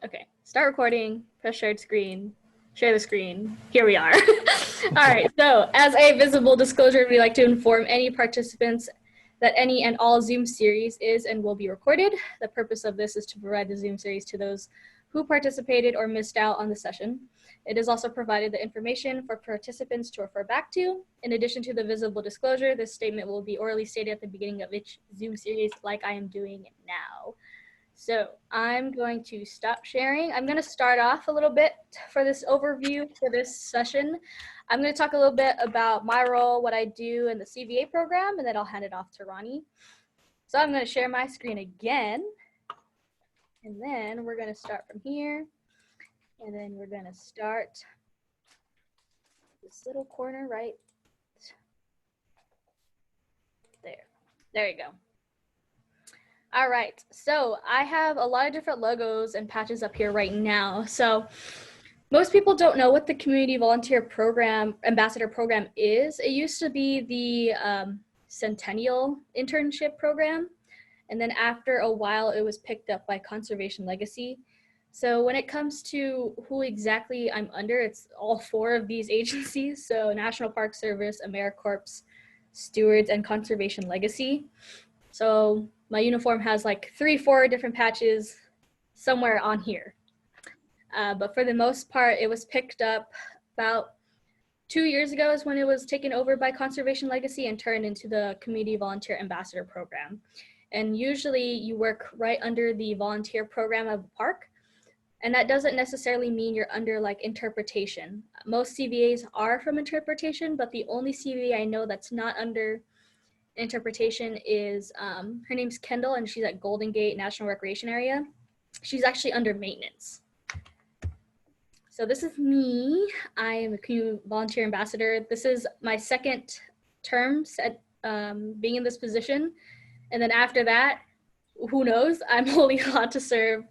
Okay, start recording, press shared screen, share the screen. Here we are. All right, so as a visible disclosure, we like to inform any participants that any and all Zoom series is and will be recorded. The purpose of this is to provide the Zoom series to those who participated or missed out on the session. It is also provided the information for participants to refer back to. In addition to the visible disclosure, this statement will be orally stated at the beginning of each Zoom series like I am doing now. So I'm going to stop sharing. I'm going to start off a little bit for this overview for this session. I'm going to talk a little bit about my role, what I do in the CVA program, and then I'll hand it off to Roni. So I'm going to share my screen again, and then we're going to start from here, and then we're going to start this little corner right there. There you go. All right, so I have a lot of different logos and patches up here right now. So most people don't know what the Community Volunteer Program, Ambassador Program is. It used to be the Centennial Internship Program. And then after a while, it was picked up by Conservation Legacy. So when it comes to who exactly I'm under, it's all four of these agencies. So National Park Service, AmeriCorps, Stewards, and Conservation Legacy. So my uniform has like 3-4 different patches somewhere on here. But for the most part, it was picked up about 2 years ago is when it was taken over by Conservation Legacy and turned into the Community Volunteer Ambassador Program. And usually you work right under the volunteer program of the park. And that doesn't necessarily mean you're under like interpretation. Most CVAs are from interpretation, but the only CVA I know that's not under interpretation is, her name's Kendall, and she's at Golden Gate National Recreation Area. She's actually under maintenance. So this is me. I am a community volunteer ambassador. This is my second term at being in this position. And then after that, who knows, I'm only allowed to serve.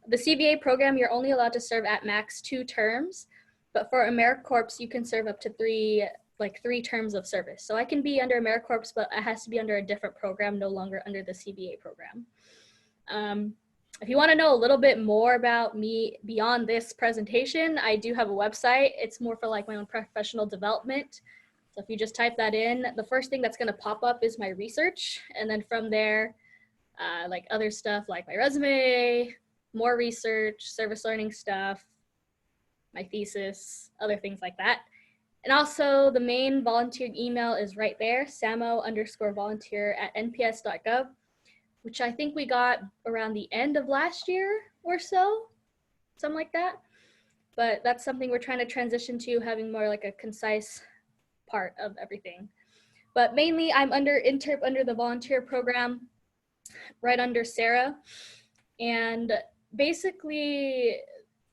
The CVA program, you're only allowed to serve at max 2 terms. But for AmeriCorps, you can serve up to 3 terms of service. So I can be under AmeriCorps, but it has to be under a different program, no longer under the CVA program. If you want to know a little bit more about me beyond this presentation, I do have a website. It's more for like my own professional development. So if you just type that in, the first thing that's going to pop up is my research. And then from there, like other stuff like my resume, more research, service learning stuff, my thesis, other things like that. And also the main volunteer email is right there, samo_volunteer@nps.gov, which I think we got around the end of last year or so, something like that. But that's something we're trying to transition to, having more like a concise part of everything. But mainly I'm under the volunteer program, right under Sarah. And basically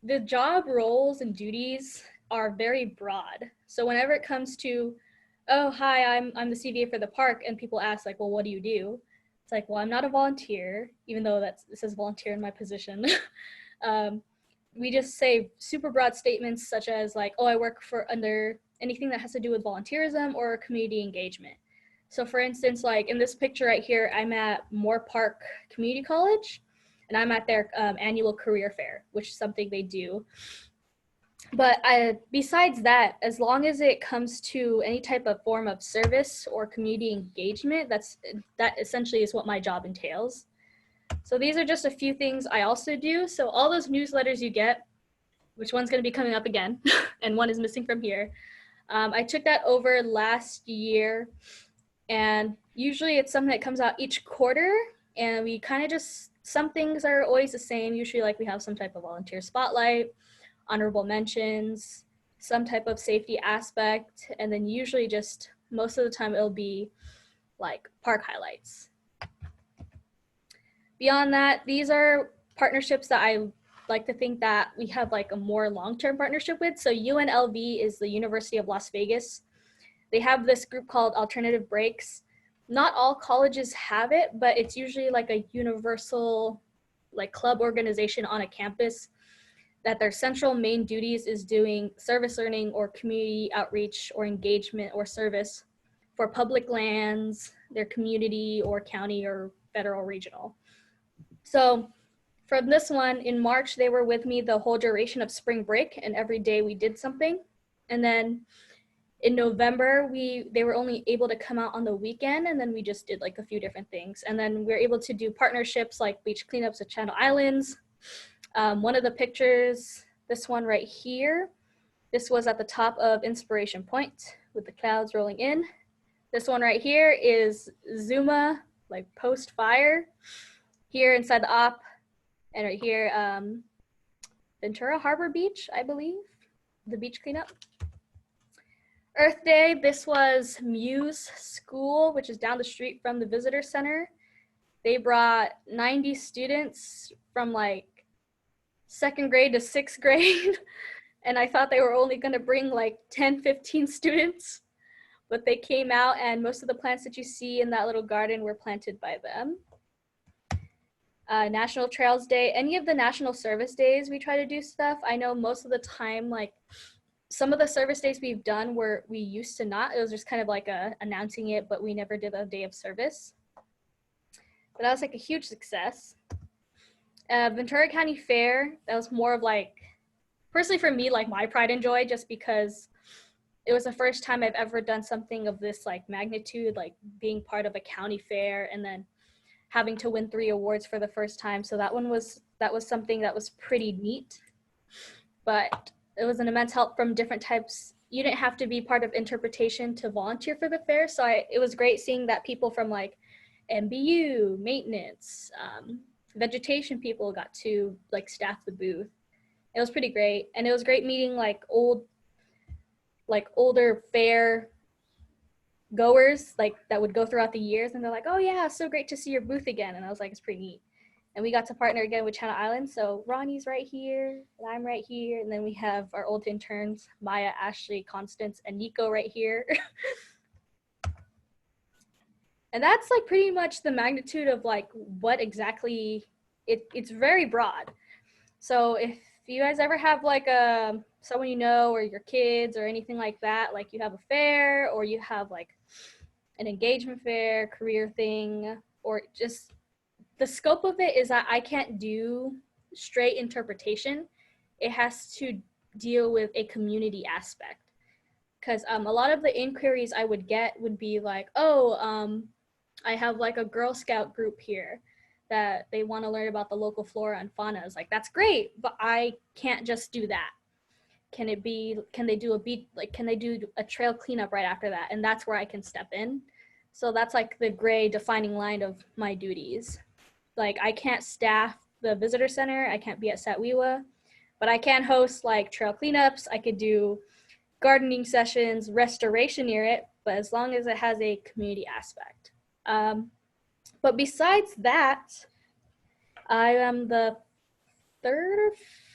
the job roles and duties are very broad. So whenever it comes to, oh, hi, I'm the CVA for the park, and people ask like, well, what do you do? It's like, well, I'm not a volunteer, even though it says volunteer in my position. We just say super broad statements such as like, oh, I work for under anything that has to do with volunteerism or community engagement. So for instance, like in this picture right here, I'm at Moore Park Community College, and I'm at their annual career fair, which is something they do. But besides that, as long as it comes to any type of form of service or community engagement, that essentially is what my job entails. So these are just a few things I also do. So all those newsletters you get, which one's going to be coming up again, and one is missing from here. I took that over last year, and usually it's something that comes out each quarter, and we kind of just, some things are always the same. Usually like we have some type of volunteer spotlight, honorable mentions, some type of safety aspect, and then usually just most of the time it'll be like park highlights. Beyond that, these are partnerships that I like to think that we have like a more long-term partnership with. So UNLV is the University of Las Vegas. They have this group called Alternative Breaks. Not all colleges have it, but it's usually like a universal like club organization on a campus that their central main duties is doing service learning or community outreach or engagement or service for public lands, their community or county or federal regional. So from this one, in March, they were with me the whole duration of spring break, and every day we did something. And then in November, they were only able to come out on the weekend, and then we just did like a few different things. And then we were able to do partnerships like beach cleanups at Channel Islands. One of the pictures, this one right here, this was at the top of Inspiration Point with the clouds rolling in. This one right here is Zuma, like post-fire, here inside the op. And right here, Ventura Harbor Beach, I believe, the beach cleanup. Earth Day, this was Muse School, which is down the street from the visitor center. They brought 90 students from like 2nd grade to 6th grade. And I thought they were only gonna bring like 10, 15 students, but they came out and most of the plants that you see in that little garden were planted by them. National Trails Day, any of the national service days, we try to do stuff. I know most of the time, like some of the service days we've done where we used to not, it was just kind of like announcing it, but we never did a day of service. But that was like a huge success. Ventura County Fair, that was more of like, personally for me, like my pride and joy, just because it was the first time I've ever done something of this like magnitude, like being part of a county fair and then having to win 3 awards for the first time. So that was something that was pretty neat, but it was an immense help from different types. You didn't have to be part of interpretation to volunteer for the fair. So it was great seeing that people from like MBU, maintenance, vegetation people got to like staff the booth. It was pretty great. And it was great meeting like older fair goers like that would go throughout the years, and they're like, oh yeah, so great to see your booth again. And I was like, it's pretty neat. And we got to partner again with Channel Islands. So Ronnie's right here and I'm right here, and then we have our old interns Maya, Ashley, Constance, and Nico right here. And that's like pretty much the magnitude of like what exactly it's very broad. So if you guys ever have like someone you know or your kids or anything like that, like you have a fair or you have like an engagement fair, career thing, or just the scope of it is that I can't do straight interpretation. It has to deal with a community aspect. Because a lot of the inquiries I would get would be like, oh, I have like a Girl Scout group here that they want to learn about the local flora and fauna. It's like, that's great, but I can't just do that. Can they do a trail cleanup right after that? And that's where I can step in. So that's like the gray defining line of my duties. Like I can't staff the visitor center, I can't be at Satwiwa, but I can host like trail cleanups. I could do gardening sessions, restoration near it, but as long as it has a community aspect. But besides that, I am the 3rd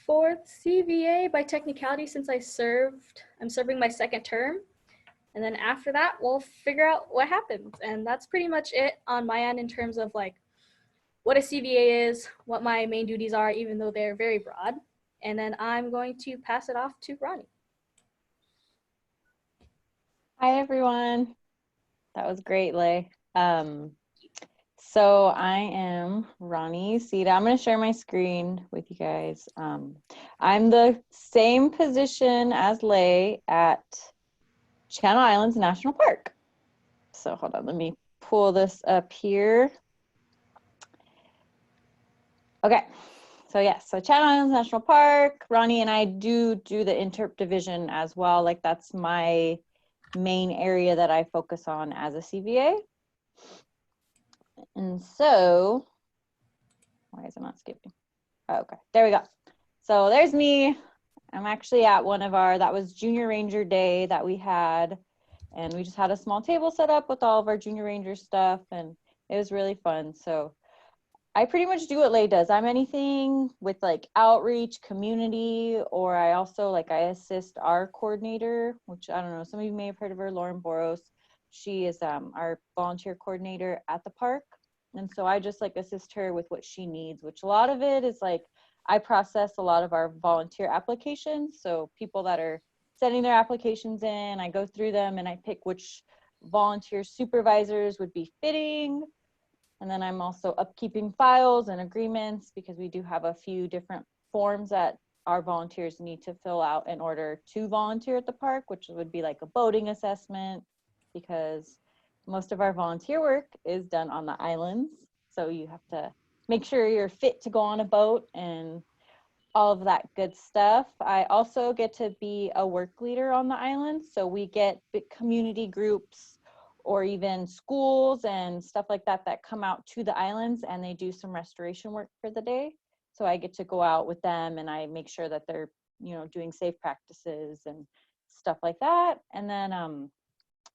or 4th CVA by technicality since I'm serving my 2nd term. And then after that, we'll figure out what happens. And that's pretty much it on my end in terms of like what a CVA is, what my main duties are, even though they're very broad. And then I'm going to pass it off to Ronnie. Hi, everyone. That was great, Lay. So I am Ronnie Sita. I'm going to share my screen with you guys. I'm the same position as Lay at Channel Islands National Park. So hold on, let me pull this up here. Okay, so yes, so Channel Islands National Park, Ronnie and I do the interp division as well. Like that's my main area that I focus on as a CVA. And so, why is it not skipping? Oh, okay, there we go. So there's me. I'm actually at that was Junior Ranger Day that we had. And we just had a small table set up with all of our Junior Ranger stuff. And it was really fun. So I pretty much do what Lay does. I'm anything with like outreach, community, or I also I assist our coordinator, which I don't know, some of you may have heard of her, Lauren Boros. She is our volunteer coordinator at the park. And so I just assist her with what she needs, which a lot of it is I process a lot of our volunteer applications. So people that are sending their applications in, I go through them and I pick which volunteer supervisors would be fitting. And then I'm also upkeeping files and agreements because we do have a few different forms that our volunteers need to fill out in order to volunteer at the park, which would be like a boating assessment, because most of our volunteer work is done on the islands. So you have to make sure you're fit to go on a boat and all of that good stuff. I also get to be a work leader on the island. So we get big community groups or even schools and stuff like that that come out to the islands and they do some restoration work for the day. So I get to go out with them and I make sure that they're, you know, doing safe practices and stuff like that. And then,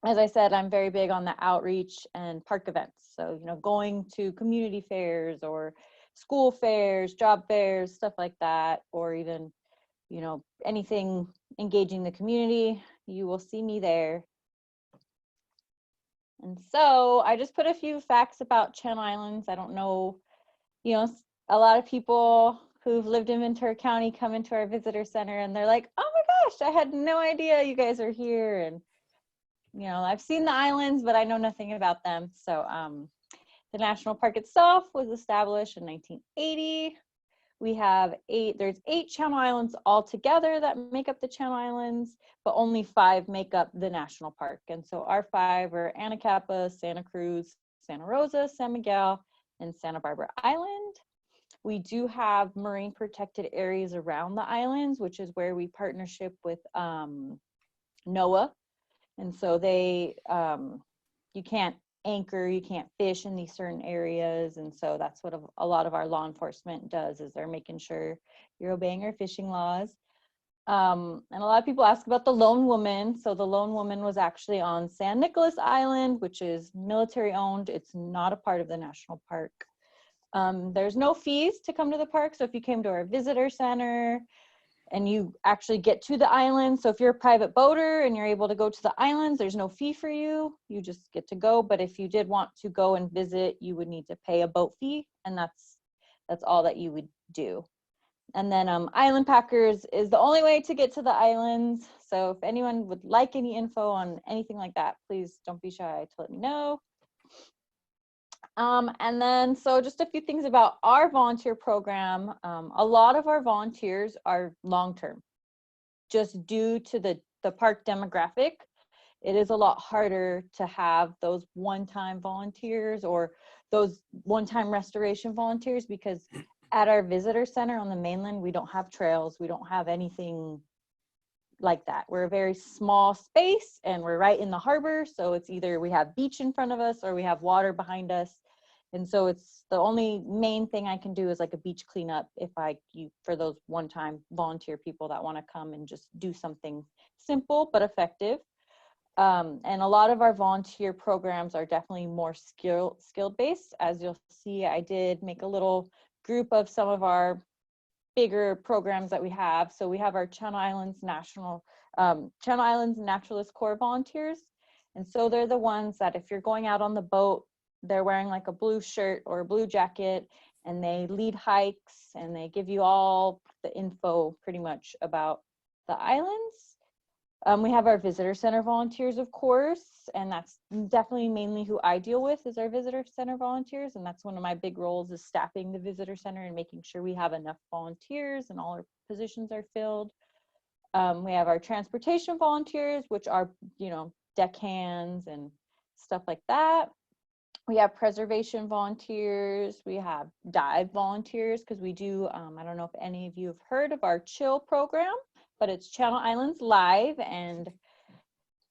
as I said, I'm very big on the outreach and park events. So, you know, going to community fairs or school fairs, job fairs, stuff like that, or even, you know, anything engaging the community, you will see me there. And so I just put a few facts about Channel Islands. I don't know, you know, a lot of people who've lived in Ventura County come into our visitor center and they're like, oh my gosh, I had no idea you guys are here. And, you know, I've seen the islands, but I know nothing about them. So the national park itself was established in 1980. We have there's 8 Channel Islands altogether that make up the Channel Islands, but only 5 make up the national park. And so our 5 are Anacapa, Santa Cruz, Santa Rosa, San Miguel, and Santa Barbara Island. We do have marine protected areas around the islands, which is where we partnership with NOAA. And so they, you can't anchor, you can't fish in these certain areas. And so that's what a lot of our law enforcement does, is they're making sure you're obeying our fishing laws. And a lot of people ask about the Lone Woman. So the Lone Woman was actually on San Nicolas Island, which is military owned. It's not a part of the national park. There's no fees to come to the park. So if you came to our visitor center and you actually get to the island, so if you're a private boater and you're able to go to the islands, there's no fee for you. You just get to go. But if you did want to go and visit, you would need to pay a boat fee, and that's all that you would do. And then Island Packers is the only way to get to the islands. So if anyone would like any info on anything like that, please don't be shy to let me know. And then, so just a few things about our volunteer program. A lot of our volunteers are long-term, just due to the park demographic. It is a lot harder to have those one-time volunteers or those one-time restoration volunteers, because at our visitor center on the mainland, we don't have trails. We don't have anything like that. We're a very small space and we're right in the harbor. So it's either we have beach in front of us or we have water behind us. And so it's the only main thing I can do is like a beach cleanup for those one-time volunteer people that want to come and just do something simple but effective. And a lot of our volunteer programs are definitely more skilled based. As you'll see, I did make a little group of some of our bigger programs that we have. So we have our Channel Islands Naturalist Corps volunteers. And so they're the ones that if you're going out on the boat, they're wearing like a blue shirt or a blue jacket, and they lead hikes and they give you all the info pretty much about the islands. We have our visitor center volunteers, of course, and that's definitely mainly who I deal with, is our visitor center volunteers. And that's one of my big roles, is staffing the visitor center and making sure we have enough volunteers and all our positions are filled. We have our transportation volunteers, which are, you know, deckhands and stuff like that. We have preservation volunteers. We have dive volunteers, because we do, I don't know if any of you have heard of our Chill program, but it's Channel Islands Live. And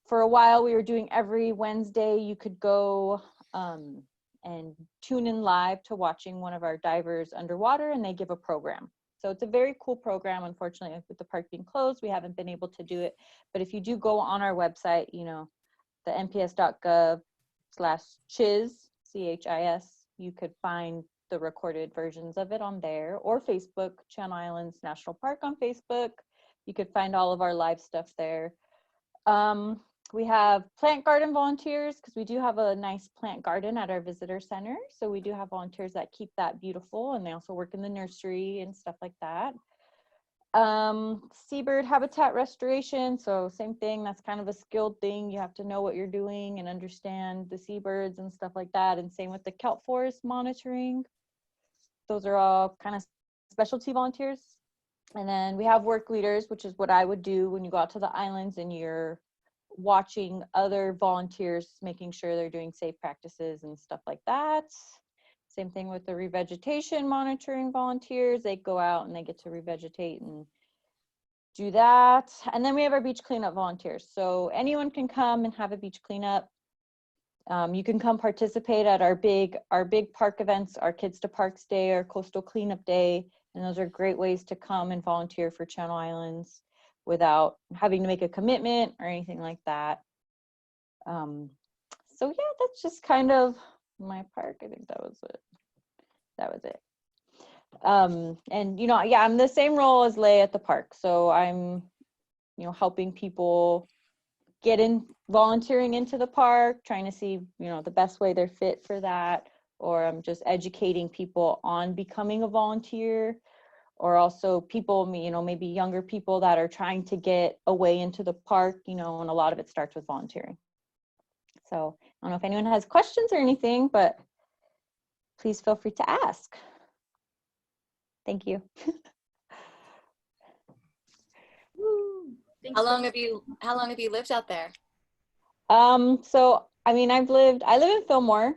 for a while we were doing every Wednesday, you could go and tune in live to watching one of our divers underwater, and they give a program. So it's a very cool program. Unfortunately, with the park being closed, we haven't been able to do it. But if you do go on our website, you know, the nps.gov/CHIS, CHIS, you could find the recorded versions of it on there, or Facebook, Channel Islands National Park on Facebook. You could find all of our live stuff there. We have plant garden volunteers, because we do have a nice plant garden at our visitor center. So we do have volunteers that keep that beautiful, and they also work in the nursery and stuff like that. Seabird habitat restoration. So same thing, that's kind of a skilled thing. You have to know what you're doing and understand the seabirds and stuff like that. And same with the kelp forest monitoring. Those are all kind of specialty volunteers. And then we have work leaders, which is what I would do when you go out to the islands and you're watching other volunteers, making sure they're doing safe practices and stuff like that. Same thing with the revegetation monitoring volunteers. They go out and they get to revegetate and do that. And then we have our beach cleanup volunteers. So anyone can come and have a beach cleanup. You can come participate at our big park events, our Kids to Parks Day, our Coastal Cleanup Day. And those are great ways to come and volunteer for Channel Islands without having to make a commitment or anything like that. So yeah, that's just kind of my park. I think that was it. And you know, yeah, I'm the same role as Leigh at the park. So I'm, you know, helping people get in, volunteering into the park, trying to see, you know, the best way they're fit for that, or I'm just educating people on becoming a volunteer, or also people, you know, maybe younger people that are trying to get a way into the park, you know, and a lot of it starts with volunteering. So I don't know if anyone has questions or anything, but please feel free to ask. Thank you. Thanks How long have you lived out there? So I mean, I live in Fillmore,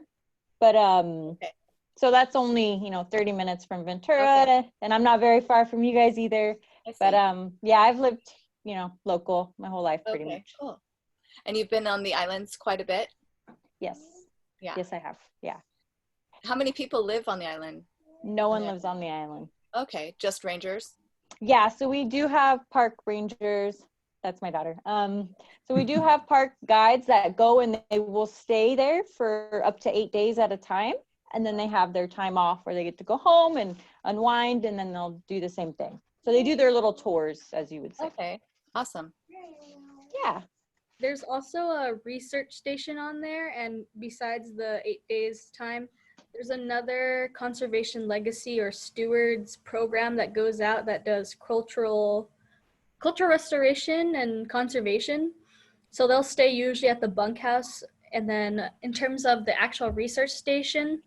but Okay. so that's only, you know, 30 minutes from Ventura, Okay. and I'm not very far from you guys either. I see. But yeah, I've lived, you know, local my whole life pretty Okay, much. cool. And you've been on the islands quite a bit? Yes. Yeah. Yes, I have. Yeah. How many people live on the island? No one lives on the island. Okay, just rangers? Yeah, so we do have park rangers. That's my daughter. So we do have park guides that go and they will stay there for up to 8 days at a time. And then they have their time off where they get to go home and unwind, and then they'll do the same thing. So they do their little tours, as you would say. Okay, awesome. Yeah. There's also a research station on there, and besides the 8 days time, there's another conservation legacy or stewards program that goes out that does cultural restoration and conservation. So they'll stay usually at the bunkhouse, and then in terms of the actual research station,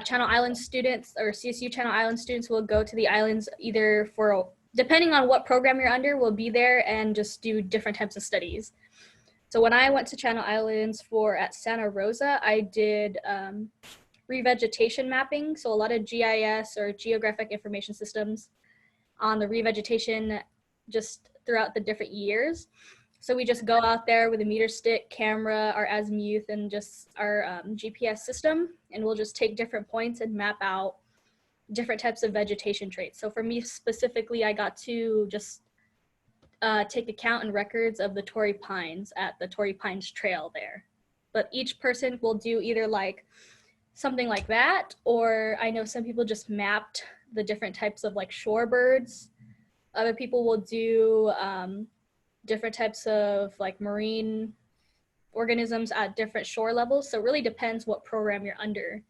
Channel Island students or CSU Channel Island students will go to the islands either for, depending on what program you're under, will be there and just do different types of studies. So when I went to Channel Islands at Santa Rosa, I did revegetation mapping. So a lot of GIS or geographic information systems on the revegetation just throughout the different years. So we just go out there with a meter stick, camera, our azimuth, and just our GPS system, and we'll just take different points and map out different types of vegetation traits. So for me specifically, I got to just take account and records of the Torrey Pines at the Torrey Pines Trail there. But each person will do either like something like that, or I know some people just mapped the different types of like shorebirds. Other people will do different types of like marine organisms at different shore levels. So it really depends what program you're under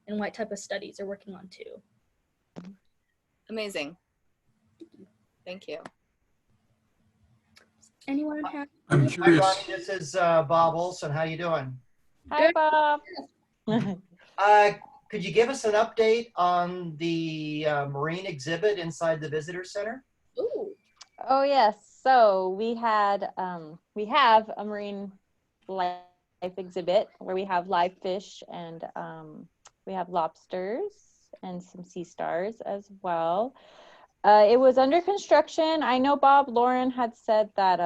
and what type of studies you're working on too. Amazing. Thank you. Anyone have? I'm Hi, curious. Ronnie. This is Bob Olson. How you doing? Hi, Bob. Could you give us an update on the marine exhibit inside the visitor center? Ooh. Oh yes. So we have a marine life exhibit where we have live fish and we have lobsters and some sea stars as well. It was under construction. I know Bob Lauren had said that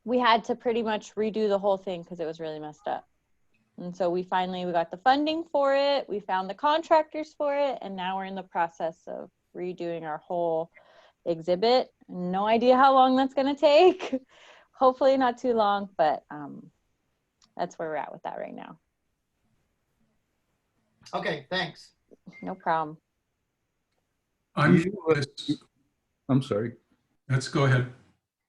we had to pretty much redo the whole thing because it was really messed up. And so we got the funding for it. We found the contractors for it. And now we're in the process of redoing our whole exhibit. No idea how long that's going to take. Hopefully not too long, but that's where we're at with that right now. Okay, thanks. No problem. I'm sorry. Let's go ahead.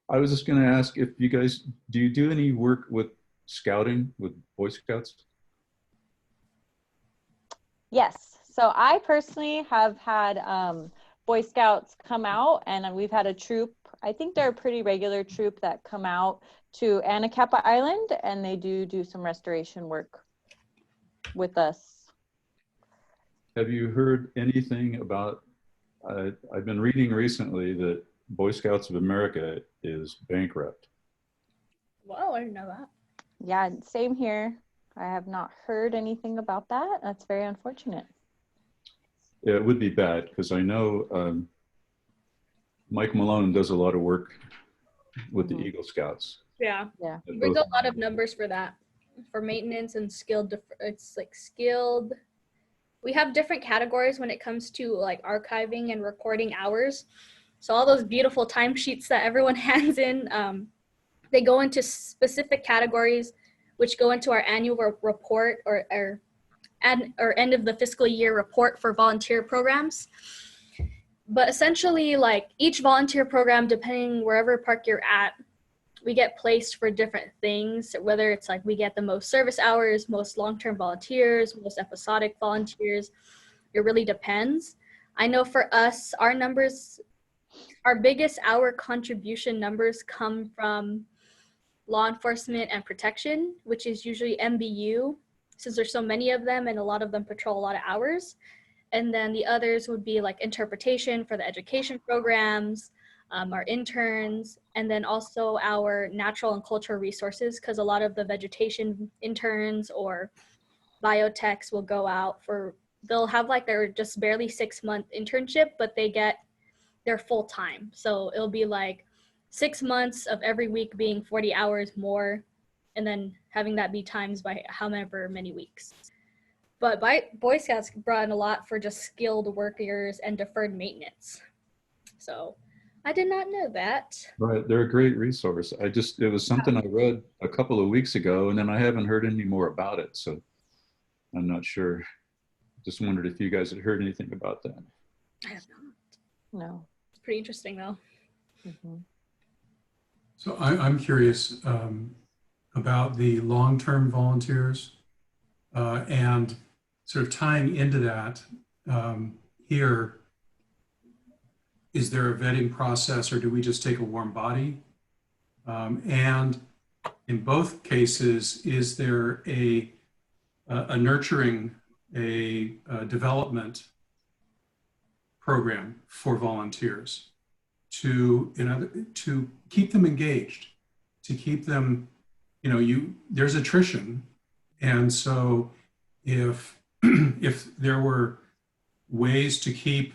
I was just going to ask if you guys, do you do any work with scouting with Boy Scouts? Yes. So I personally have had Boy Scouts come out, and we've had a troop. I think they're a pretty regular troop that come out to Anacapa Island, and they do some restoration work with us. Have you heard anything about, I've been reading recently that Boy Scouts of America is bankrupt. Whoa, I didn't know that. Yeah, same here. I have not heard anything about that. That's very unfortunate. Yeah, it would be bad because I know Mike Malone does a lot of work with the Eagle Scouts. Yeah. Yeah. He brings a lot of numbers for that, for maintenance and skilled. It's like skilled. We have different categories when it comes to like archiving and recording hours. So all those beautiful timesheets that everyone hands in, they go into specific categories, which go into our annual report or end of the fiscal year report for volunteer programs. But essentially, like each volunteer program, depending wherever park you're at, we get placed for different things, whether it's like we get the most service hours, most long-term volunteers, most episodic volunteers. It really depends. I know for us, our numbers, our biggest hour contribution numbers come from law enforcement and protection, which is usually MBU, since there's so many of them and a lot of them patrol a lot of hours. And then the others would be like interpretation for the education programs, our interns, and then also our natural and cultural resources, because a lot of the vegetation interns or biotechs will go out for, they'll have like their just barely 6-month internship, but they get their full time. So it'll be like 6 months of every week being 40 hours more, and then having that be times by however many weeks. But Boy Scouts brought in a lot for just skilled workers and deferred maintenance. So I did not know that. Right, they're a great resource. It was something I read a couple of weeks ago, and then I haven't heard any more about it. So I'm not sure. Just wondered if you guys had heard anything about that. I have not. No. It's pretty interesting though. Mm-hmm. So I'm curious about the long-term volunteers and sort of tying into that here. Is there a vetting process, or do we just take a warm body? And in both cases, is there a nurturing, a development program for volunteers to keep them engaged, to keep them, there's attrition. And so if there were ways to keep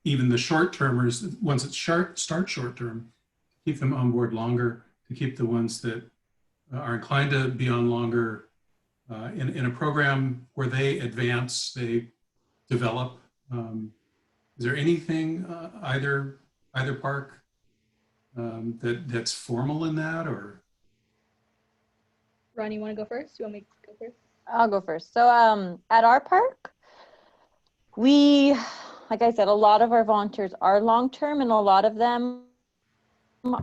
even the short-termers, once it starts short-term, keep them on board longer, to keep the ones that are inclined to be on longer in a program where they advance, they develop. Is there anything either park that's formal in that, or? Ron, you want to go first? You want me to go first? I'll go first. So at our park, we, like I said, a lot of our volunteers are long-term, and a lot of them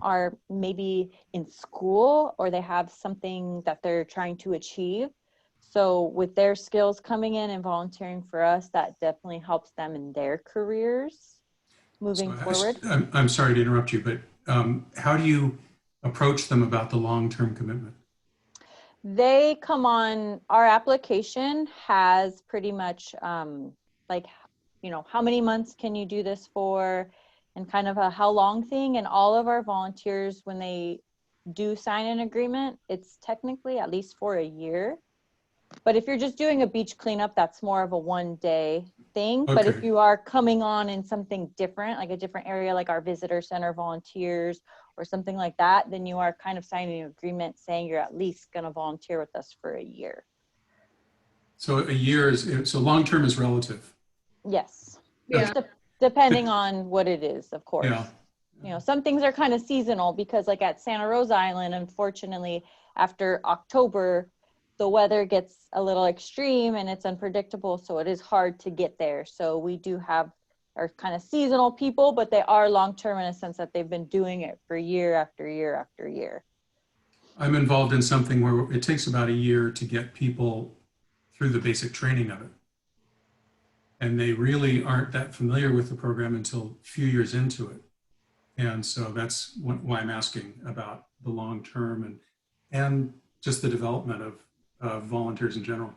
are maybe in school or they have something that they're trying to achieve. So with their skills coming in and volunteering for us, that definitely helps them in their careers moving forward. I'm sorry to interrupt you, but how do you approach them about the long-term commitment? They come on, our application has pretty much like, how many months can you do this for, and kind of a how long thing. And all of our volunteers, when they do sign an agreement, it's technically at least for a year. But if you're just doing a beach cleanup, that's more of a one-day thing. Okay. But if you are coming on in something different, like a different area, like our visitor center volunteers or something like that, then you are kind of signing an agreement saying you're at least going to volunteer with us for a year. So a year so long-term is relative. Yes. Yeah. Depending on what it is, of course. Yeah. Some things are kind of seasonal, because like at Santa Rosa Island, unfortunately, after October, the weather gets a little extreme and it's unpredictable. So it is hard to get there. So we do have our kind of seasonal people, but they are long-term in a sense that they've been doing it for year after year after year. I'm involved in something where it takes about a year to get people through the basic training of it. and they really aren't that familiar with the program until a few years into it. And so that's why I'm asking about the long term and just the development of volunteers in general.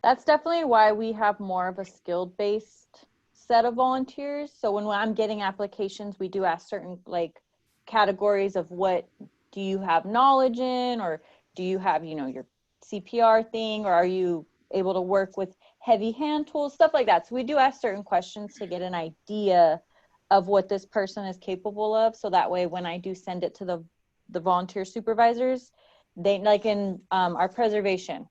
That's definitely why we have more of a skilled-based set of volunteers. So when I'm getting applications, we do ask certain like categories of what do you have knowledge in, or do you have, you know, your CPR thing, or are you able to work with heavy hand tools, stuff like that. So we do ask certain questions to get an idea of what this person is capable of. So that way, when I do send it to the volunteer supervisors, they, like in our preservation,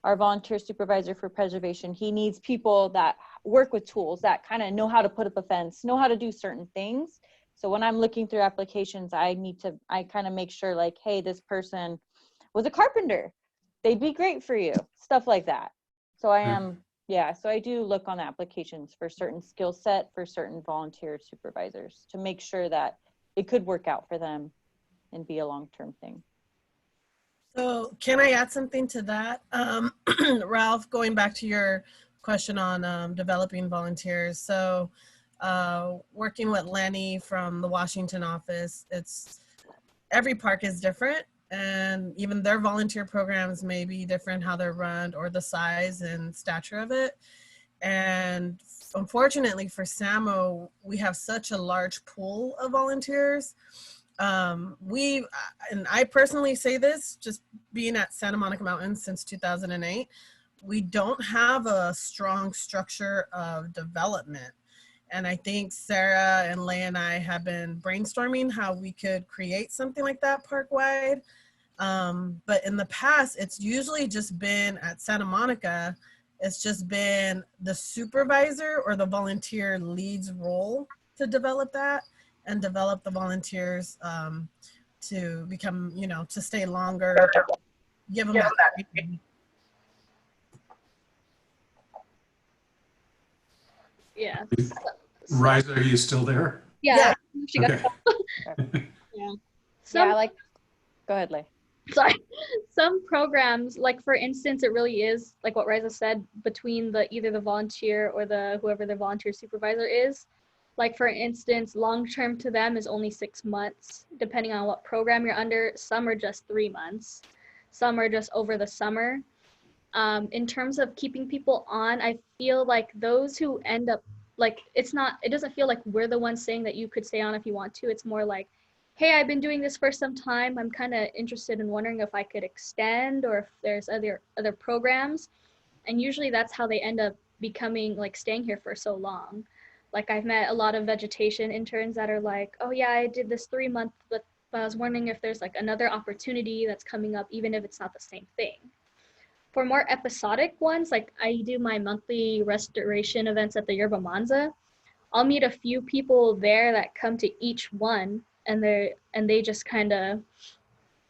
our volunteer supervisor for preservation, he needs people that work with tools, that kind of know how to put up a fence, know how to do certain things. So when I'm looking through applications, I kind of make sure like, hey, this person was a carpenter. They'd be great for you, stuff like that. So so I do look on applications for certain skill set for certain volunteer supervisors to make sure that it could work out for them and be a long-term thing. So can I add something to that? Ralph, going back to your question on developing volunteers. So working with Lenny from the Washington office, every park is different, and even their volunteer programs may be different how they're run or the size and stature of it. And unfortunately for SAMO, we have such a large pool of volunteers. And I personally say this, just being at Santa Monica Mountain since 2008, we don't have a strong structure of development. And I think Sarah and Leigh and I have been brainstorming how we could create something like that park-wide. But in the past, it's usually just been at Santa Monica, it's just been the supervisor or the volunteer lead's role to develop that and develop the volunteers to become, you know, to stay longer, give them that. Yeah. Riza, are you still there? Yeah. She got Okay. yeah. Go ahead, Leigh. Sorry. Some programs, like for instance, it really is like what Riza said, between either the volunteer or whoever the volunteer supervisor is. Like for instance, long-term to them is only 6 months, depending on what program you're under. Some are just 3 months. Some are just over the summer. In terms of keeping people on, I feel like those who end up, like, it doesn't feel like we're the ones saying that you could stay on if you want to. It's more like, hey, I've been doing this for some time. I'm kind of interested in wondering if I could extend or if there's other programs. And usually that's how they end up becoming, like, staying here for so long. Like, I've met a lot of vegetation interns that are like, oh yeah, I did this 3 months, but I was wondering if there's like another opportunity that's coming up, even if it's not the same thing. For more episodic ones, like I do my monthly restoration events at the Yerba Manza, I'll meet a few people there that come to each one, and they just kind of,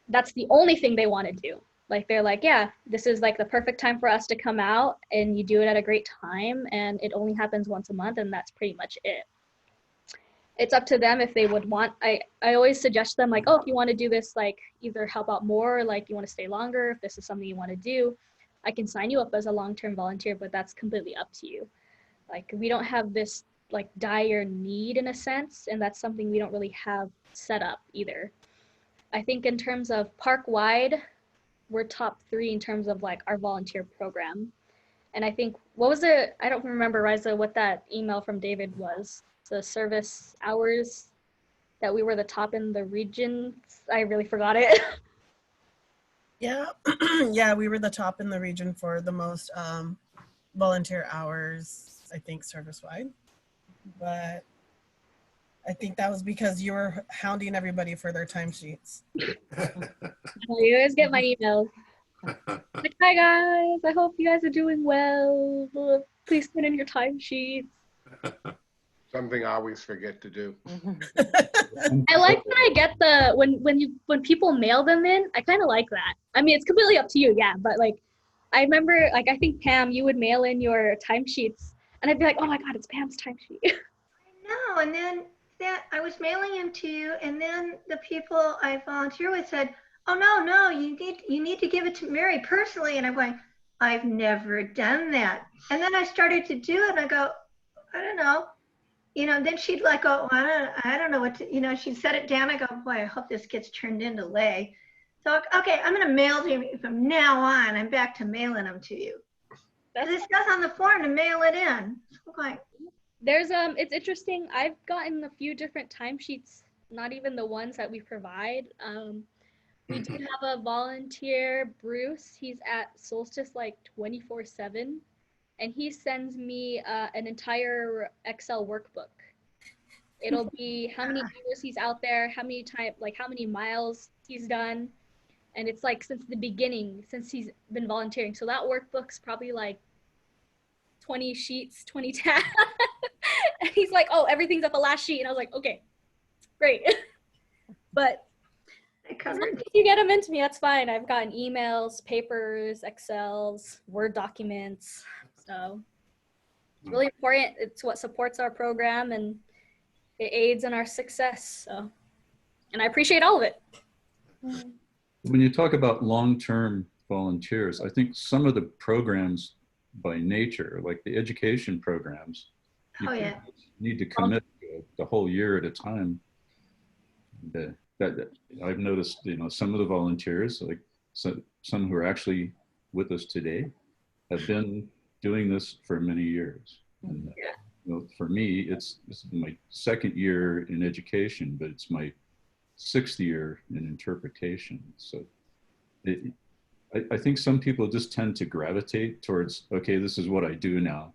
that's the only thing they want to do. Like, they're like, yeah, this is like the perfect time for us to come out, and you do it at a great time, and it only happens once a month, and that's pretty much it. It's up to them if they would want. I always suggest them, like, oh, if you want to do this, like, either help out more, like you want to stay longer, if this is something you want to do, I can sign you up as a long-term volunteer, but that's completely up to you. Like, we don't have this like dire need in a sense, and that's something we don't really have set up either. I think in terms of park-wide, we're top 3 in terms of like our volunteer program. And I think, what was it? I don't remember, Riza, what that email from David was. The service hours that we were the top in the region. I really forgot it. Yeah, yeah, we were the top in the region for the most volunteer hours, I think, service-wide. But I think that was because you were hounding everybody for their timesheets. You guys get my emails. Like, hi guys, I hope you guys are doing well. Please put in your timesheets. Something I always forget to do. I like when I get when people mail them in. I kind of like that. I mean, it's completely up to you, yeah. But like, I remember, like, I think Pam, you would mail in your timesheets, and I'd be like, oh my god, it's Pam's timesheet. No, and then I was mailing them to you, and then the people I volunteer with said, oh no, you need to give it to Mary personally, and I'm going, I've never done that. And then I started to do it and I go, I don't know. Then she'd like go, I don't know what to, she'd set it down. I go, boy, I hope this gets turned into lay. So, okay, I'm going to mail to you from now on. I'm back to mailing them to you. Because it says on the form to mail it in. So I'm going, There's it's interesting. I've gotten a few different timesheets, not even the ones that we provide. We did have a volunteer, Bruce. He's at Solstice like 24/7, and he sends me an entire Excel workbook. It'll be how many years he's out there, how many miles he's done, and it's like since the beginning, since he's been volunteering. So that workbook's probably like 20 sheets, 20 tabs. And he's like, oh, everything's at the last sheet. And I was like, okay, great. But as long as you get them into me, that's fine. I've gotten emails, papers, Excels, Word documents. So it's really important. It's what supports our program and it aids in our success. So, and I appreciate all of it. When you talk about long-term volunteers, I think some of the programs by nature, like the education programs, you need to commit the whole year at a time. That I've noticed, some of the volunteers, like some who are actually with us today, have been doing this for many years. And, for me, it's my second year in education, but it's my 6th year in interpretation. So I think some people just tend to gravitate towards, okay, this is what I do now.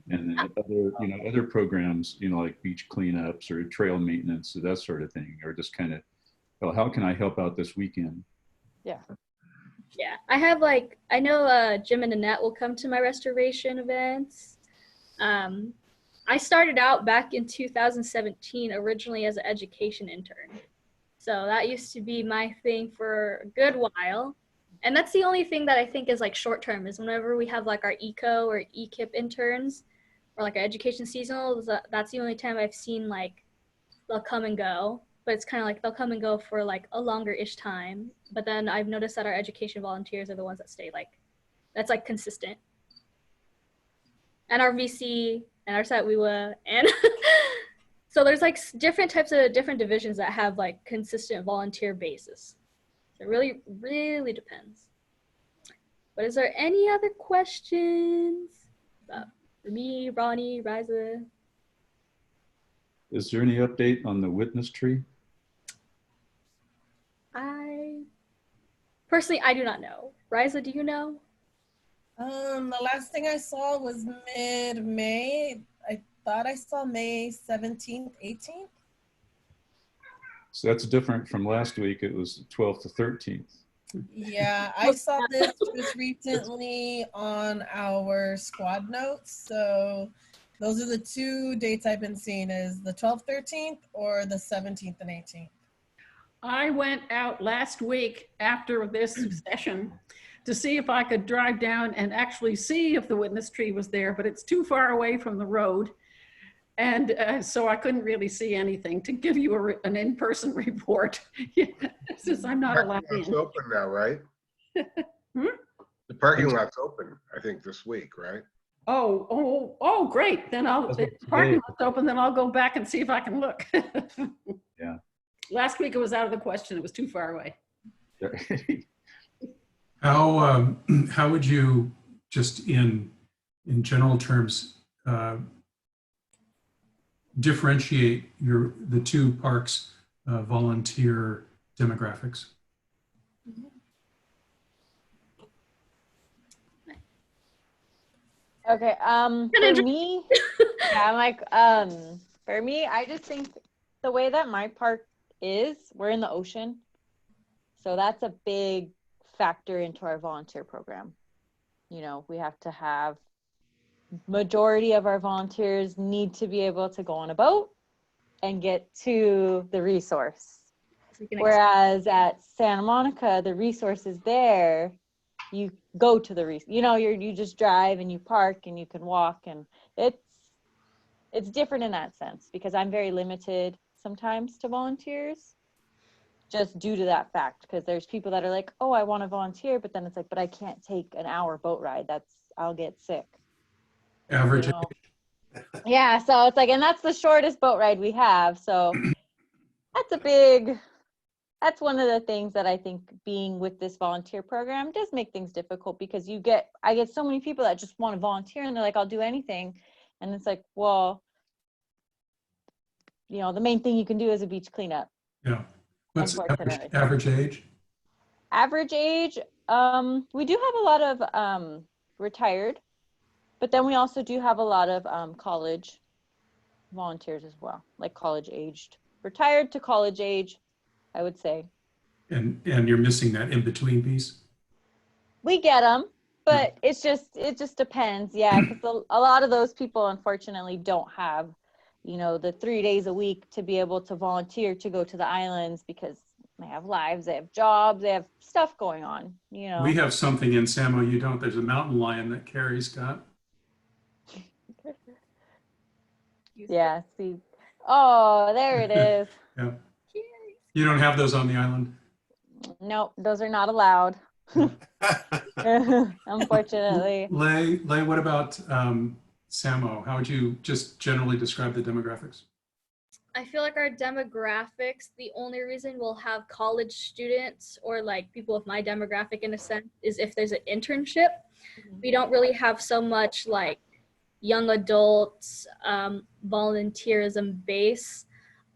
And then other programs, like beach cleanups or trail maintenance, or that sort of thing, or just kind of, well, how can I help out this weekend? Yeah. Yeah, I know Jim and Annette will come to my restoration events. I started out back in 2017 originally as an education intern. So that used to be my thing for a good while. And that's the only thing that I think is like short term is whenever we have like our ECO or EKIP interns or like our education seasonal, that's the only time I've seen like they'll come and go. But it's kind of like they'll come and go for like a longer-ish time. But then I've noticed that our education volunteers are the ones that stay that's like consistent. And our VC and our site WIWA and so there's like different divisions that have like consistent volunteer bases. So it really, really depends. But is there any other questions for me, Ronnie, Riza? Is there any update on the witness tree? I do not know. Riza, do you know? The last thing I saw was mid-May. I thought I saw May 17th, 18th. So that's different from last week. It was 12th to 13th. Yeah, I saw this just recently on our squad notes. So those are the 2 dates I've been seeing is the 12th, 13th or the 17th and 18th. I went out last week after this session to see if I could drive down and actually see if the witness tree was there, but it's too far away from the road. And so I couldn't really see anything to give you an in-person report since I'm not allowed in. It's open now, right? The parking lot's open, I think, this week, right? Oh, great. Then if the parking lot's open, then I'll go back and see if I can look. Yeah. Last week it was out of the question. It was too far away. How would you, just in general terms, differentiate the 2 parks volunteer demographics? Okay, for me, for me, I just think the way that my park is, we're in the ocean. So that's a big factor into our volunteer program. We have to have majority of our volunteers need to be able to go on a boat and get to the resource. Whereas at Santa Monica, the resource is there. You go to the resource. You just drive and you park and you can walk, and it's different in that sense because I'm very limited sometimes to volunteers. just due to that fact, because there's people that are like, oh, I want to volunteer, but then it's like, but I can't take an hour boat ride. I'll get sick. Average You know? Yeah, so it's like, and that's the shortest boat ride we have. So that's one of the things that I think being with this volunteer program does make things difficult, because I get so many people that just want to volunteer and they're like, I'll do anything. And it's like, well, you know, the main thing you can do is a beach cleanup. Yeah. What's Unfortunately. average age? Average age, we do have a lot of retired, but then we also do have a lot of college volunteers as well, like college aged, retired to college age, I would say. And you're missing that in between piece. We get them, but it just depends. Yeah, because a lot of those people unfortunately don't have, you know, the 3 days a week to be able to volunteer to go to the islands, because they have lives, they have jobs, they have stuff going on, you know. We have something in SAMO you don't. There's a mountain lion that Carrie's got. Yeah, see. Oh, there it is. Yeah. You don't have those on the island? Nope, those are not allowed. Unfortunately. Lay, what about SAMO? How would you just generally describe the demographics? I feel like our demographics, the only reason we'll have college students or like people of my demographic in a sense is if there's an internship. We don't really have so much like young adults, volunteerism base.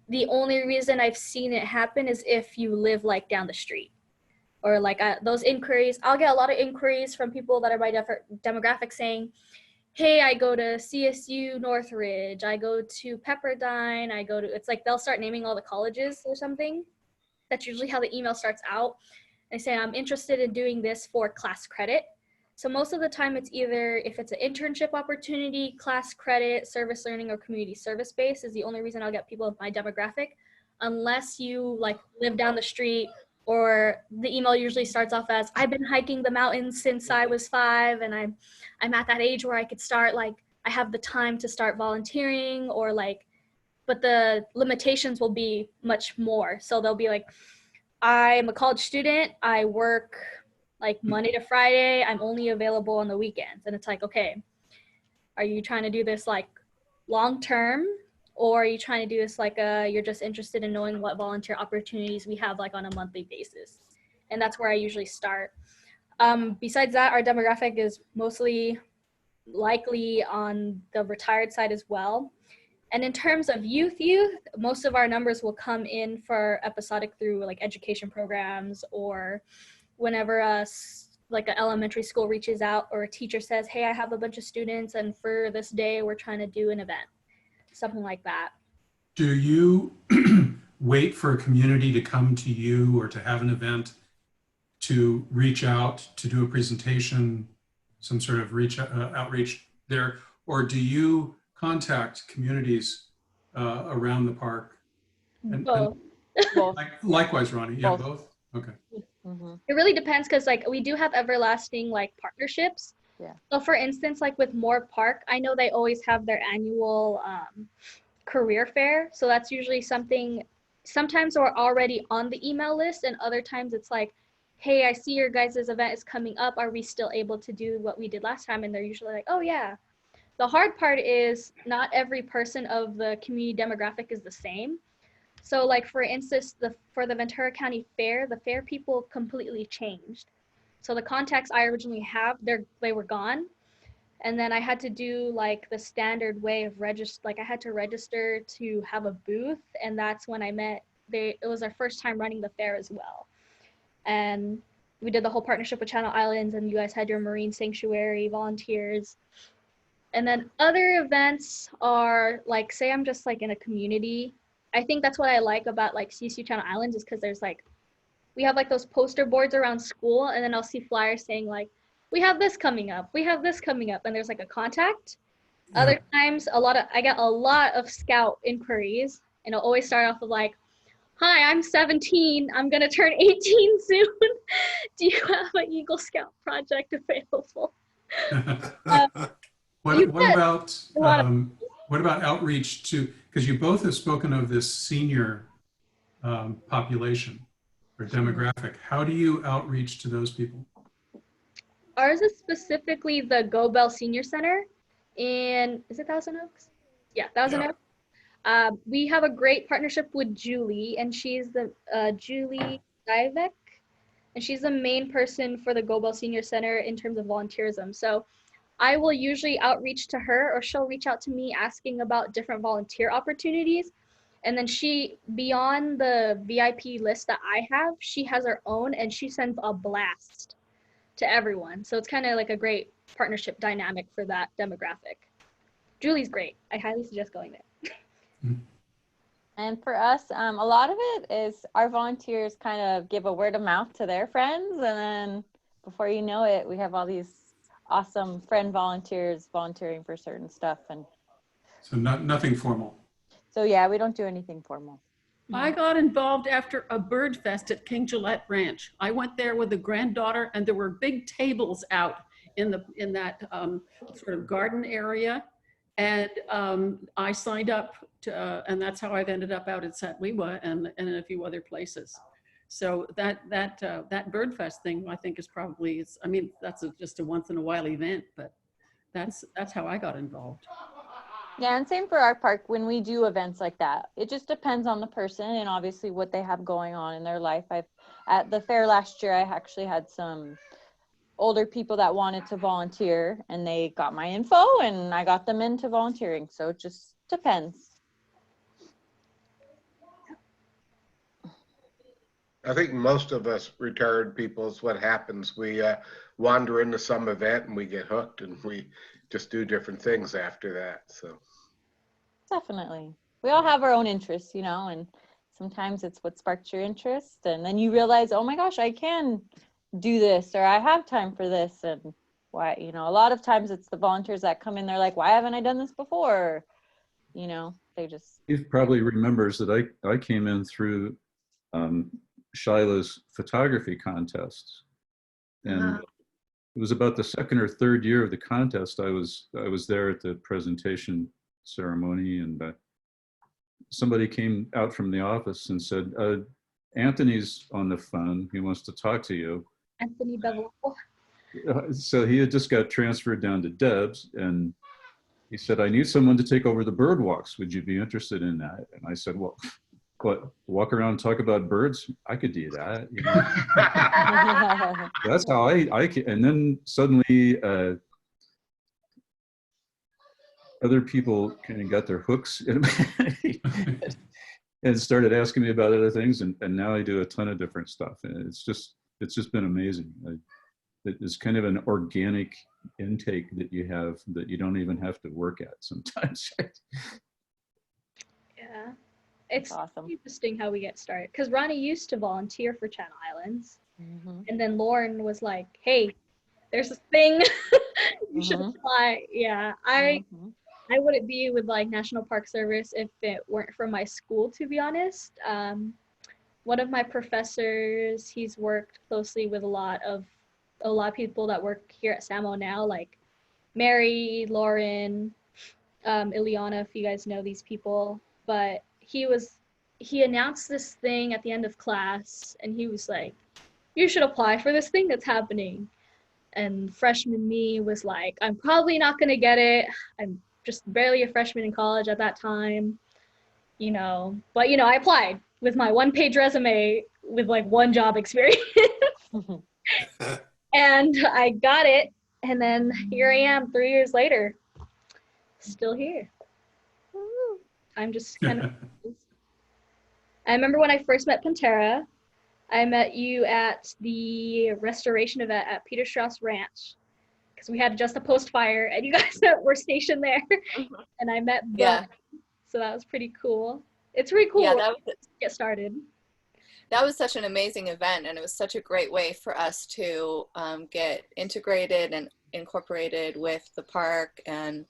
The only reason I've seen it happen is if you live like down the street, or like those inquiries. I'll get a lot of inquiries from people that are my demographic saying, hey, I go to CSU Northridge, I go to Pepperdine, it's like they'll start naming all the colleges or something. That's usually how the email starts out. They say, I'm interested in doing this for class credit. So most of the time it's either, if it's an internship opportunity, class credit, service learning, or community service base is the only reason I'll get people of my demographic, unless you like live down the street, or the email usually starts off as, I've been hiking the mountains since I was 5 and I'm at that age where I could start, like, I have the time to start volunteering, or like, but the limitations will be much more. So they'll be like, I'm a college student, I work like Monday to Friday, I'm only available on the weekends. And it's like, okay, are you trying to do this like long term, or are you trying to do this like you're just interested in knowing what volunteer opportunities we have like on a monthly basis? And that's where I usually start. Besides that, our demographic is mostly likely on the retired side as well. And in terms of youth, most of our numbers will come in for episodic through like education programs, or whenever like an elementary school reaches out, or a teacher says, hey, I have a bunch of students and for this day we're trying to do an event, something like that. Do you wait for a community to come to you or to have an event to reach out, to do a presentation, some sort of outreach there? Or do you contact communities around the park? Both. Likewise, Ronnie, yeah, both? Okay. Mm-hmm. It really depends, because like we do have everlasting like partnerships. Yeah. So for instance, like with Moore Park, I know they always have their annual career fair. So that's usually something, sometimes we're already on the email list, and other times it's like, hey, I see your guys' event is coming up. Are we still able to do what we did last time? And they're usually like, oh yeah. The hard part is not every person of the community demographic is the same. So like, for instance, for the Ventura County Fair, the fair people completely changed. So the contacts I originally have, they were gone. And then I had to do like the standard way of I had to register to have a booth. And that's when I met, it was our first time running the fair as well. And we did the whole partnership with Channel Islands, and you guys had your marine sanctuary volunteers. And then other events are like, say I'm just like in a community. I think that's what I like about like CSU Channel Islands, is because there's like, we have like those poster boards around school, and then I'll see flyers saying like, we have this coming up, we have this coming up, and there's like a contact. Yeah. Other times, I get a lot of scout inquiries, and it'll always start off with like, hi, I'm 17, I'm gonna turn 18 soon. Do you have an Eagle Scout project available? What about outreach to, because you both have spoken of this senior population. or demographic. How do you outreach to those people? Ours is specifically the Go Bell Senior Center in, is it Thousand Oaks? Yeah, Thousand Yeah. Oaks. We have a great partnership with Julie, and she's the Julie Divek, and she's the main person for the Go Bell Senior Center in terms of volunteerism. So I will usually outreach to her, or she'll reach out to me asking about different volunteer opportunities. And then she, beyond the VIP list that I have, she has her own, and she sends a blast to everyone. So it's kind of like a great partnership dynamic for that demographic. Julie's great. I highly suggest going there. And for us, a lot of it is our volunteers kind of give a word of mouth to their friends. And then before you know it, we have all these awesome friend volunteers volunteering for certain stuff. And So nothing formal. so, yeah, we don't do anything formal. I got involved after a bird fest at King Gillette Ranch. I went there with a granddaughter, and there were big tables out in that sort of garden area. And I signed up to, and that's how I've ended up out at Satwewa and in a few other places. So that bird fest thing, I think, is probably, I mean, that's just a once in a while event, but that's how I got involved. Yeah, and same for our park when we do events like that. It just depends on the person and obviously what they have going on in their life. At the fair last year, I actually had some older people that wanted to volunteer, and they got my info and I got them into volunteering. So it just depends. I think most of us retired people is what happens. We wander into some event and we get hooked, and we just do different things after that. So Definitely. We all have our own interests, and sometimes it's what sparks your interest. And then you realize, oh my gosh, I can do this, or I have time for this. And why, a lot of times it's the volunteers that come in, they're like, why haven't I done this before? They just. Steve probably remembers that I came in through Shiloh's photography contest, and it was about the second or third year of the contest. I was there at the presentation ceremony, and somebody came out from the office and said, Anthony's on the phone, he wants to talk to you. Anthony Bevel. So he had just got transferred down to Deb's, and he said, I need someone to take over the bird walks. Would you be interested in that? And I said, well, what, walk around and talk about birds? I could do that. That's how I can. And then suddenly other people kind of got their hooks in and started asking me about other things. And now I do a ton of different stuff. And it's just been amazing. It's kind of an organic intake that you have that you don't even have to work at sometimes. Yeah. It's awesome. Interesting how we get started, because Ronnie used to volunteer for Channel Islands, Mm-hmm. and then Lauren was like, hey, there's this thing you should apply. Yeah, I wouldn't be with like National Park Service if it weren't for my school, to be honest. One of my professors, he's worked closely with a lot of people that work here at SAMO now, like Mary, Lauren, Ileana, if you guys know these people. But he announced this thing at the end of class, and he was like, you should apply for this thing that's happening. And freshman me was like, I'm probably not gonna get it. I'm just barely a freshman in college at that time, but I applied with my 1-page resume with like 1 job experience. And I got it, and then here I am 3 years later, still here. I'm just kind of. I remember when I first met Pantera, I met you at the restoration event at Peter Strauss Ranch, because we had just a post-fire, and you guys were stationed there, and I met Bo. Yeah. So that was pretty cool. It's really cool to get started. That was such an amazing event, and it was such a great way for us to get integrated and incorporated with the park and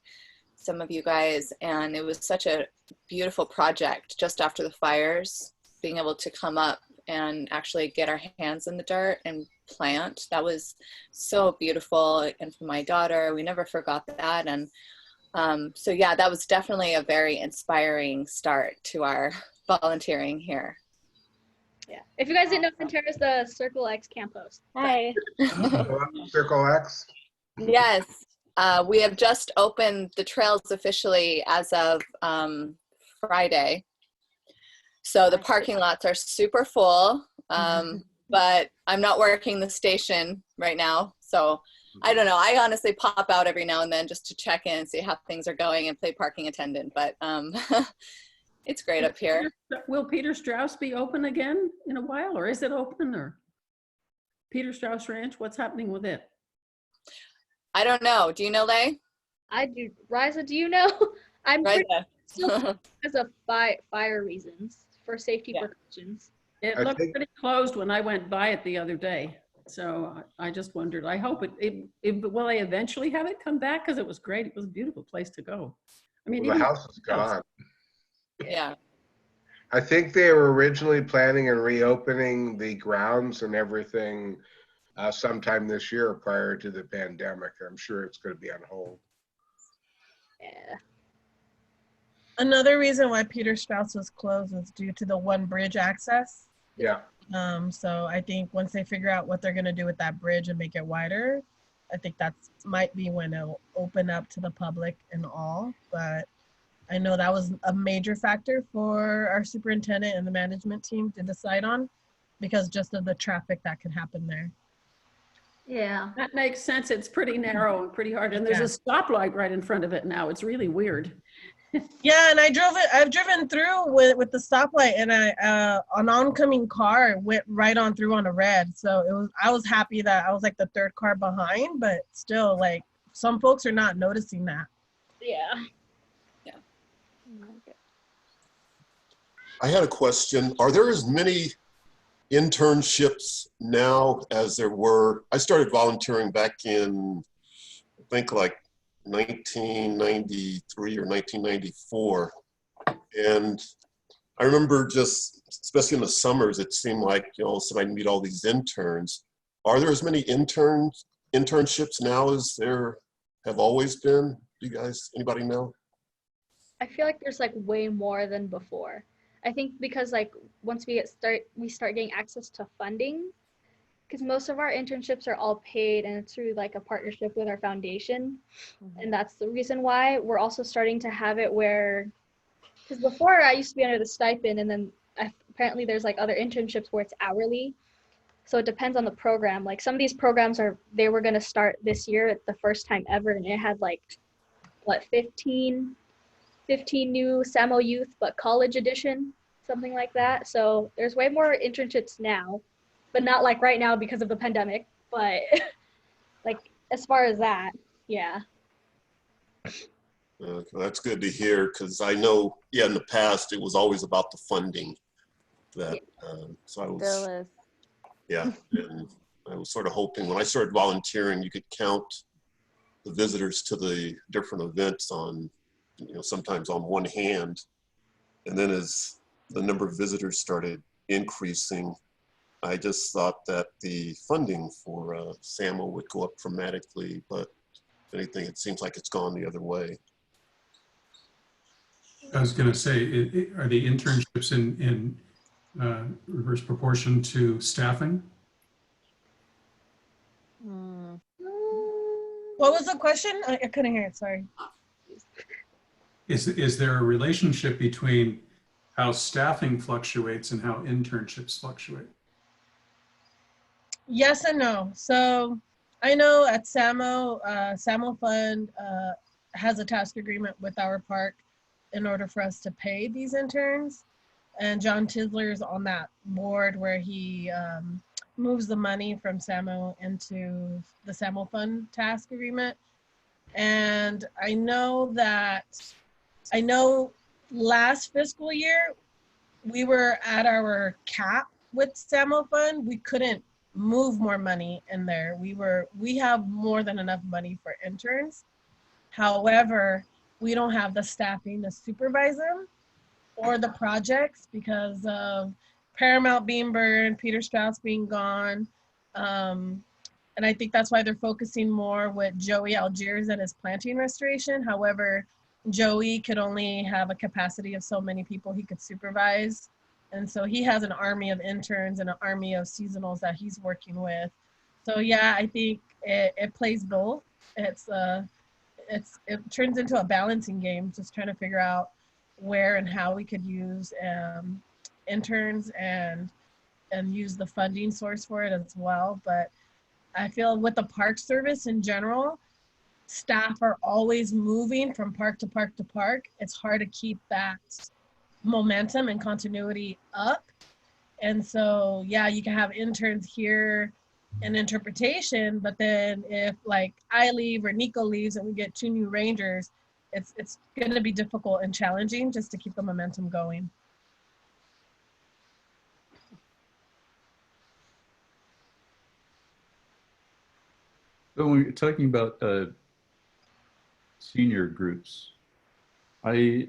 some of you guys. And it was such a beautiful project just after the fires, being able to come up and actually get our hands in the dirt and plant. That was so beautiful. And for my daughter, we never forgot that. And so yeah, that was definitely a very inspiring start to our volunteering here. Yeah. If you guys didn't know, Centera is the Circle X camp host. Hi. Circle X. Yes, we have just opened the trails officially as of Friday. So the parking lots are super full, but I'm not working the station right now. So I don't know. I honestly pop out every now and then just to check in and see how things are going and play parking attendant. But it's great up here. Will Peter Strauss be open again in a while, or is it open? Or Peter Strauss Ranch, what's happening with it? I don't know. Do you know, Lay? I do. Riza, do you know? I'm pretty Riza. sure because of fire reasons, for safety precautions. It looked pretty closed when I went by it the other day. So I just wondered, I hope will they eventually have it come back? Because it was great. It was a beautiful place to go. I mean, Well, the house is gone. Yeah. I think they were originally planning on reopening the grounds and everything sometime this year prior to the pandemic. I'm sure it's going to be on hold. Yeah. Another reason why Peter Strauss was closed was due to the one bridge access. Yeah. So I think once they figure out what they're going to do with that bridge and make it wider, I think that might be when it'll open up to the public and all. But I know that was a major factor for our superintendent and the management team to decide on, because just of the traffic that could happen there. Yeah. That makes sense. It's pretty narrow and pretty hard. And there's a stoplight right in front of it now. It's really weird. Yeah, and I've driven through with the stoplight, and an oncoming car went right on through on a red. So I was happy that I was like the third car behind, but still, like, some folks are not noticing that. Yeah. I had a question. Are there as many internships now as there were? I started volunteering back in, I think, like 1993 or 1994. And I remember just, especially in the summers, it seemed like, so I'd meet all these interns. Are there as many internships now as there have always been? Do you guys, anybody know? I feel like there's like way more than before. I think because like once we start getting access to funding, because most of our internships are all paid and it's through like a partnership with our foundation. And that's the reason why we're also starting to have it where, because before I used to be under the stipend, and then apparently there's like other internships where it's hourly. So it depends on the program. Like some of these programs they were going to start this year at the first time ever, and it had like, what, 15 new SAMO youth, but college edition, something like that. So there's way more internships now, but not like right now because of the pandemic, but like as far as that, yeah. That's good to hear, because I know, in the past, it was always about the funding. That so I was, Still is. Yeah, and I was sort of hoping when I started volunteering, you could count the visitors to the different events on, sometimes on one hand. And then as the number of visitors started increasing, I just thought that the funding for SAMO would go up dramatically, but if anything, it seems like it's gone the other way. I was going to say, are the internships in reverse proportion to staffing? What was the question? I couldn't hear it, sorry. Is there a relationship between how staffing fluctuates and how internships fluctuate? Yes and no. So I know at SAMO, SAMO Fund has a task agreement with our park in order for us to pay these interns. And John Tisler is on that board where he moves the money from SAMO into the SAMO Fund task agreement. And I know last fiscal year, we were at our cap with SAMO Fund. We couldn't move more money in there. We have more than enough money for interns. However, we don't have the staffing to supervise them or the projects because of Paramount being burned, Peter Strauss being gone. And I think that's why they're focusing more with Joey Algiers and his planting restoration. However, Joey could only have a capacity of so many people he could supervise And so he has an army of interns and an army of seasonals that he's working with. So yeah, I think it plays both. It turns into a balancing game, just trying to figure out where and how we could use interns and use the funding source for it as well. But I feel with the park service in general, staff are always moving from park to park to park. It's hard to keep that momentum and continuity up. And so, yeah, you can have interns here in interpretation, but then if like I leave or Nico leaves and we get 2 new rangers, it's going to be difficult and challenging just to keep the momentum going. So when you're talking about senior groups, I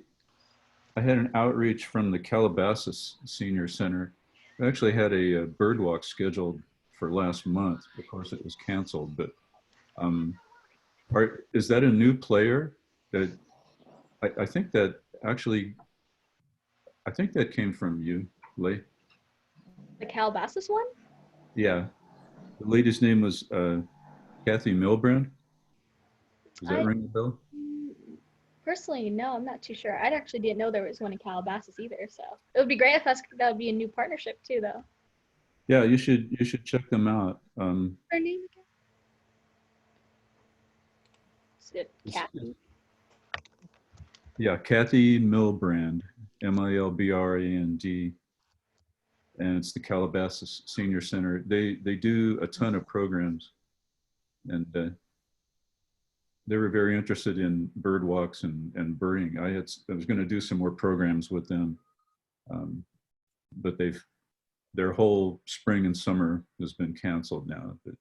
had an outreach from the Calabasas Senior Center. We actually had a bird walk scheduled for last month. Of course, it was canceled, but is that a new player? That I think that actually, I think that came from you, Leigh. The Calabasas one? Yeah, the lady's name was Kathy Milbrand. Does that ring a bell? Personally, no, I'm not too sure. I actually didn't know there was one in Calabasas either. So it would be great if that would be a new partnership too, though. Yeah, you should check them out. Her name again? Is it Kathy? Yeah, Kathy Milbrand, Milbrand, and it's the Calabasas Senior Center. They do a ton of programs, and they were very interested in bird walks and birding. I was going to do some more programs with them, but their whole spring and summer has been canceled now. But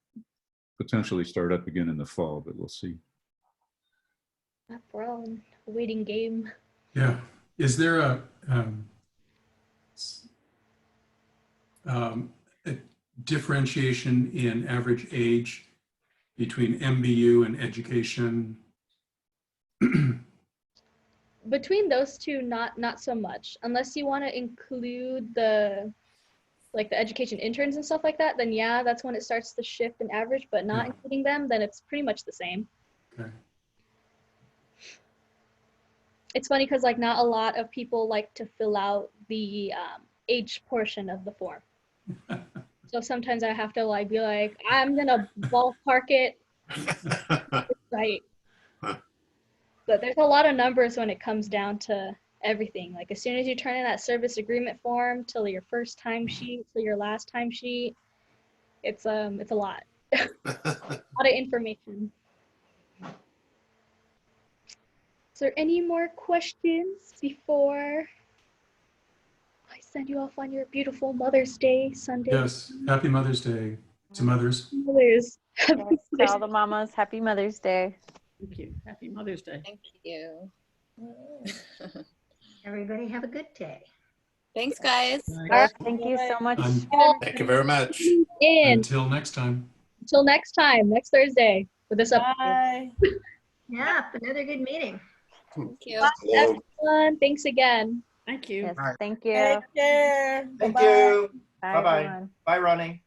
potentially start up again in the fall, but we'll see. We're all in a waiting game. Yeah. Is there a differentiation in average age between MBU and education? Between those two, not so much. Unless you want to include the education interns and stuff like that, then yeah, that's when it starts to shift in average, but not including them, then it's pretty much the same. Okay. It's funny because like not a lot of people like to fill out the age portion of the form. So sometimes I have to like be like, I'm gonna ballpark it right. But there's a lot of numbers when it comes down to everything. Like as soon as you turn in that service agreement form till your first time sheet till your last time sheet, it's a lot. A lot of information. Is there any more questions before I send you off on your beautiful Mother's Day Sunday? Yes. Happy Mother's Day to mothers. Mothers. Yes, to all the mamas, happy Mother's Day. Thank you. Happy Mother's Day. Thank you. Everybody have a good day. Thanks, guys. Thank you so much. Thank you very much. Until next time. Until next time, next Thursday for this episode. Bye. Yeah, another good meeting. Thank you. Bye, everyone. Thanks again. Thank you. Yes, thank you. Take care. Thank Bye-bye. you. Bye, Bye-bye. everyone. Bye, Ronnie.